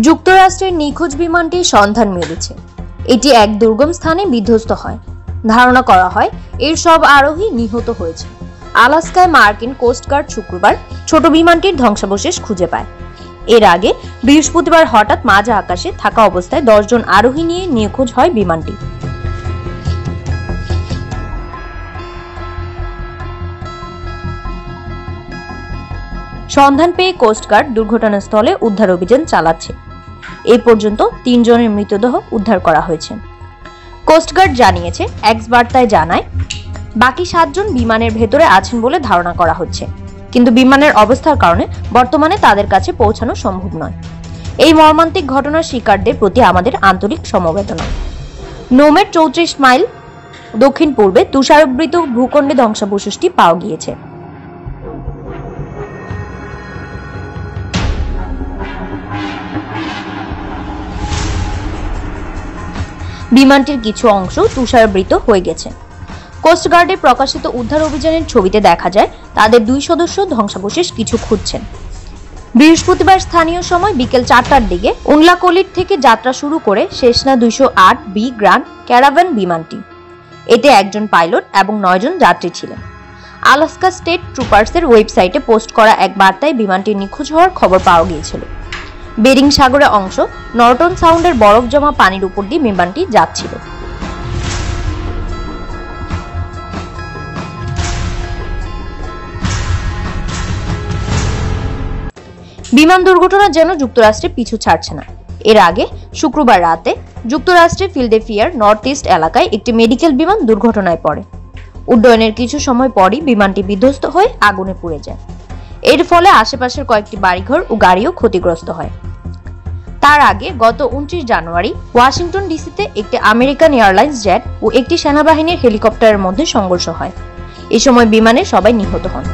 যুক্তরাষ্ট্রের নিখোঁজ বিমানটির সন্ধান মিলেছে। এটি এক দুর্গম স্থানে বিধ্বস্ত হয়। ধারণা করা হয় এর সব আরোহী নিহত হয়েছে। আলাস্কায় মার্কিন কোস্টগার্ড শুক্রবার ছোট বিমানটির ধ্বংসাবশেষ খুঁজে পায়। এর আগে বৃহস্পতিবার হঠাৎ মাঝ আকাশে থাকা অবস্থায় 10 জন আরোহী নিয়ে নিখোঁজ হয় বিমানটি। সন্ধান পেয়ে কোস্টগার্ড দুর্ঘটনাস্থলে উদ্ধার অভিযান চালাচ্ছে। এই পর্যন্ত 3 জনের মৃতদেহ উদ্ধার করা হয়েছে। কোস্টগার্ড জানিয়েছে, এক্স বার্তায় জানায়, বাকি 7 জন বিমানের ভেতরে আছেন বলে ধারণা করা হচ্ছে, কিন্তু বিমানের অবস্থার কারণে বর্তমানে তাদের কাছে পৌঁছানো সম্ভব নয়। এই মর্মান্তিক ঘটনার শিকারদের প্রতি আমাদের আন্তরিক সমবেদনা। নোমের 34 মাইল দক্ষিণ পূর্বে তুষারাবৃত ভূখণ্ডে ধ্বংসাবশেষটি পাওয়া গিয়েছে। বিমানটির কিছু অংশ তুষারাবৃত হয়ে গেছে। কোস্টগার্ডের প্রকাশিত উদ্ধার অভিযানের ছবিতে দেখা যায় তাদের 2 সদস্য ধ্বংসাবশেষ কিছু খুঁজছেন। বৃহস্পতিবার স্থানীয় সময় বিকেল 4টার দিকে উনলাকলিট থেকে যাত্রা শুরু করে সেসনা 208B গ্র্যান্ড ক্যারাভান বিমানটি। এতে একজন পাইলট এবং 9 জন যাত্রী ছিলেন। আলাস্কা স্টেট ট্রুপার্সের ওয়েবসাইটে পোস্ট করা এক বার্তায় বিমানটির নিখোঁজ হওয়ার খবর পাওয়া গিয়েছিল। বেরিং সাগরের অংশ নর্টন সাউন্ডের বরফ জমা পানির উপর দিয়ে বিমানটি যাচ্ছিল। বিমান দুর্ঘটনা যেন যুক্তরাষ্ট্রে পিছু ছাড়ছে না। এর আগে শুক্রবার রাতে যুক্তরাষ্ট্রের ফিলাডেলফিয়ার নর্থ ইস্ট এলাকায় একটি মেডিকেল বিমান দুর্ঘটনায় পড়ে। উড্ডয়নের কিছু সময় পরই বিমানটি বিধ্বস্ত হয়ে আগুনে পুড়ে যায়। এর ফলে আশেপাশের কয়েকটি বাড়িঘর ও গাড়িও ক্ষতিগ্রস্ত হয়। তার আগে গত 29 জানুয়ারি ওয়াশিংটন ডিসিতে একটি আমেরিকান এয়ারলাইন্স জেট ও একটি সেনাবাহিনীর হেলিকপ্টারের মধ্যে সংঘর্ষ হয়। এই সময় বিমানে সবাই নিহত হন।